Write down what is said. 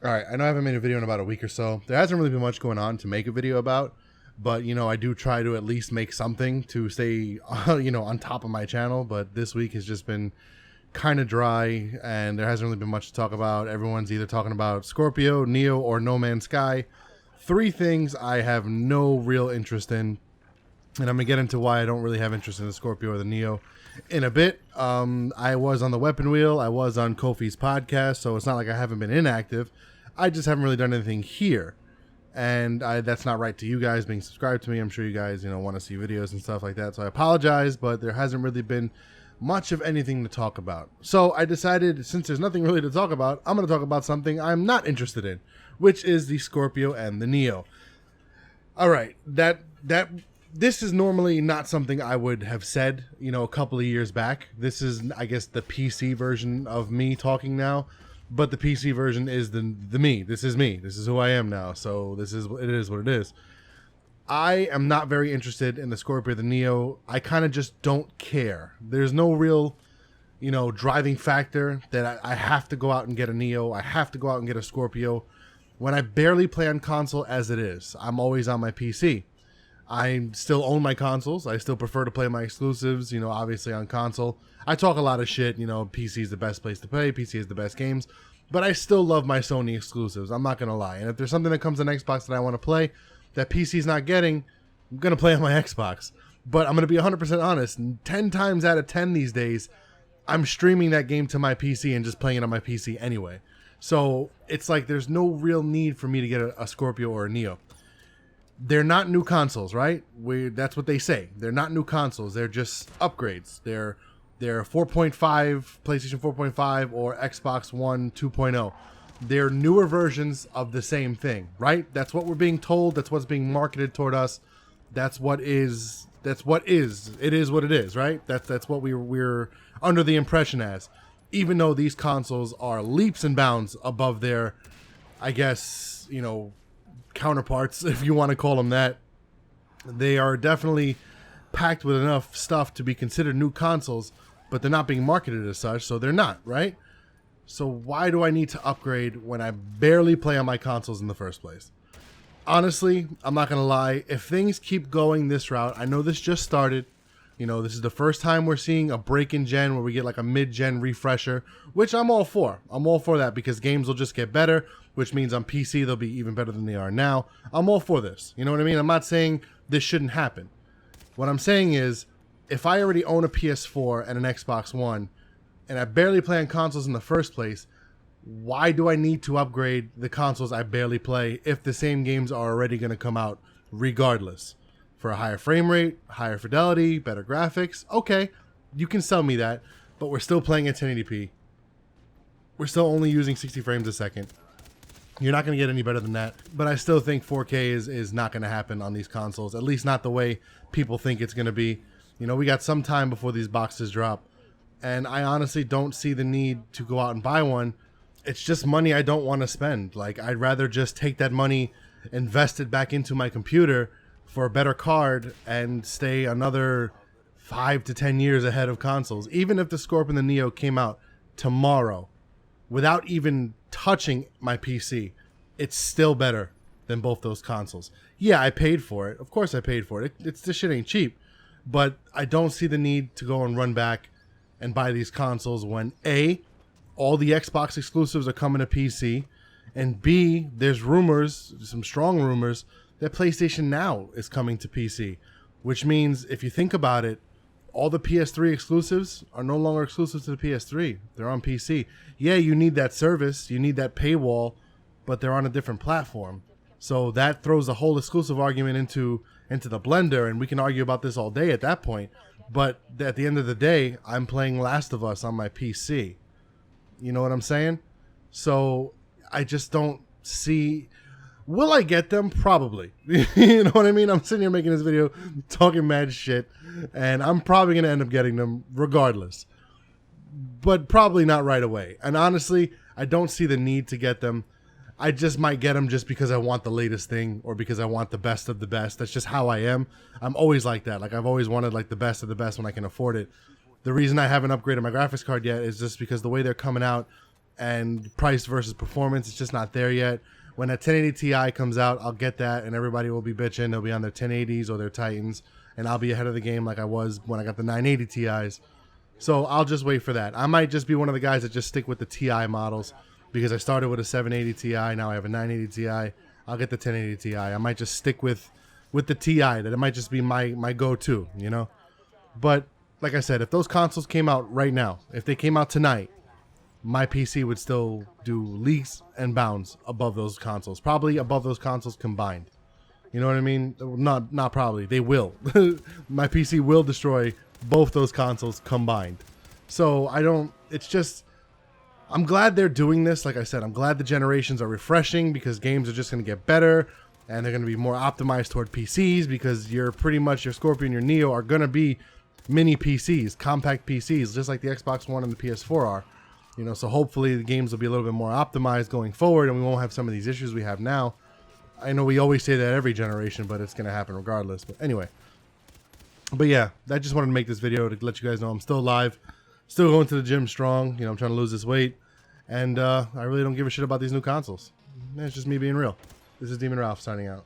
All right, I know I haven't made a video in about a week or so. There hasn't really been much going on to make a video about, but I do try to at least make something to stay, on top of my channel. But this week has just been kind of dry, and there hasn't really been much to talk about. Everyone's either talking about Scorpio, Neo, or No Man's Sky. Three things I have no real interest in, and I'm gonna get into why I don't really have interest in the Scorpio or the Neo in a bit. I was on the Weapon Wheel. I was on Kofi's podcast, so it's not like I haven't been inactive. I just haven't really done anything here, and that's not right to you guys being subscribed to me. I'm sure you guys, want to see videos and stuff like that, so I apologize, but there hasn't really been much of anything to talk about. So I decided, since there's nothing really to talk about, I'm going to talk about something I'm not interested in, which is the Scorpio and the Neo. All right, this is normally not something I would have said, a couple of years back. This is, I guess, the PC version of me talking now. But the PC version is the me. This is me. This is who I am now. So it is what it is. I am not very interested in the Scorpio, the Neo. I kind of just don't care. There's no real, driving factor that I have to go out and get a Neo. I have to go out and get a Scorpio. When I barely play on console as it is, I'm always on my PC. I still own my consoles. I still prefer to play my exclusives, obviously on console. I talk a lot of shit, PC is the best place to play, PC is the best games, but I still love my Sony exclusives, I'm not going to lie. And if there's something that comes on Xbox that I want to play that PC's not getting, I'm going to play on my Xbox. But I'm going to be 100% honest, 10 times out of 10 these days, I'm streaming that game to my PC and just playing it on my PC anyway. So it's like there's no real need for me to get a Scorpio or a Neo. They're not new consoles, right? That's what they say. They're not new consoles. They're just upgrades. They're 4.5, PlayStation 4.5, or Xbox One 2.0. They're newer versions of the same thing, right? That's what we're being told. That's what's being marketed toward us. That's what is. It is what it is, right? That's what we're under the impression as. Even though these consoles are leaps and bounds above their, I guess, counterparts, if you want to call them that. They are definitely packed with enough stuff to be considered new consoles, but they're not being marketed as such, so they're not, right? So why do I need to upgrade when I barely play on my consoles in the first place? Honestly, I'm not going to lie. If things keep going this route, I know this just started. This is the first time we're seeing a break in gen where we get like a mid-gen refresher, which I'm all for. I'm all for that because games will just get better, which means on PC they'll be even better than they are now. I'm all for this. You know what I mean? I'm not saying this shouldn't happen. What I'm saying is, if I already own a PS4 and an Xbox One, and I barely play on consoles in the first place, why do I need to upgrade the consoles I barely play if the same games are already going to come out regardless? For a higher frame rate, higher fidelity, better graphics, okay, you can sell me that, but we're still playing at 1080p. We're still only using 60 frames a second. You're not going to get any better than that, but I still think 4K is not going to happen on these consoles, at least not the way people think it's going to be. We got some time before these boxes drop, and I honestly don't see the need to go out and buy one. It's just money I don't want to spend. Like, I'd rather just take that money, invest it back into my computer for a better card, and stay another 5 to 10 years ahead of consoles. Even if the Scorpio and the Neo came out tomorrow without even touching my PC, it's still better than both those consoles. Yeah, I paid for it. Of course I paid for it. This shit ain't cheap. But I don't see the need to go and run back and buy these consoles when A, all the Xbox exclusives are coming to PC, and B, there's rumors, some strong rumors, that PlayStation Now is coming to PC, which means if you think about it, all the PS3 exclusives are no longer exclusive to the PS3. They're on PC. Yeah, you need that service, you need that paywall, but they're on a different platform. So that throws the whole exclusive argument into the blender, and we can argue about this all day at that point. But at the end of the day, I'm playing Last of Us on my PC. You know what I'm saying? So I just don't see... Will I get them? Probably. You know what I mean? I'm sitting here making this video, talking mad shit, and I'm probably going to end up getting them regardless. But probably not right away. And honestly, I don't see the need to get them. I just might get them just because I want the latest thing or because I want the best of the best. That's just how I am. I'm always like that. Like, I've always wanted like the best of the best when I can afford it. The reason I haven't upgraded my graphics card yet is just because the way they're coming out and price versus performance. It's just not there yet. When that 1080 Ti comes out, I'll get that, and everybody will be bitching. They'll be on their 1080s or their Titans, and I'll be ahead of the game like I was when I got the 980 Ti's. So I'll just wait for that. I might just be one of the guys that just stick with the Ti models because I started with a 780 Ti. Now I have a 980 Ti. I'll get the 1080 Ti. I might just stick with the Ti. That it might just be my go-to, you know. But like I said, if those consoles came out right now, if they came out tonight, my PC would still do leaps and bounds above those consoles. Probably above those consoles combined. You know what I mean? Not probably. They will. My PC will destroy both those consoles combined. So it's just, I'm glad they're doing this. Like I said, I'm glad the generations are refreshing because games are just going to get better and they're going to be more optimized toward PCs because your Scorpio and your Neo are going to be mini PCs, compact PCs, just like the Xbox One and the PS4 are. You know, so hopefully the games will be a little bit more optimized going forward and we won't have some of these issues we have now. I know we always say that every generation, but it's going to happen regardless. But anyway. But yeah, I just wanted to make this video to let you guys know I'm still alive, still going to the gym strong. You know, I'm trying to lose this weight, and I really don't give a shit about these new consoles. It's just me being real. This is Demon Ralph signing out.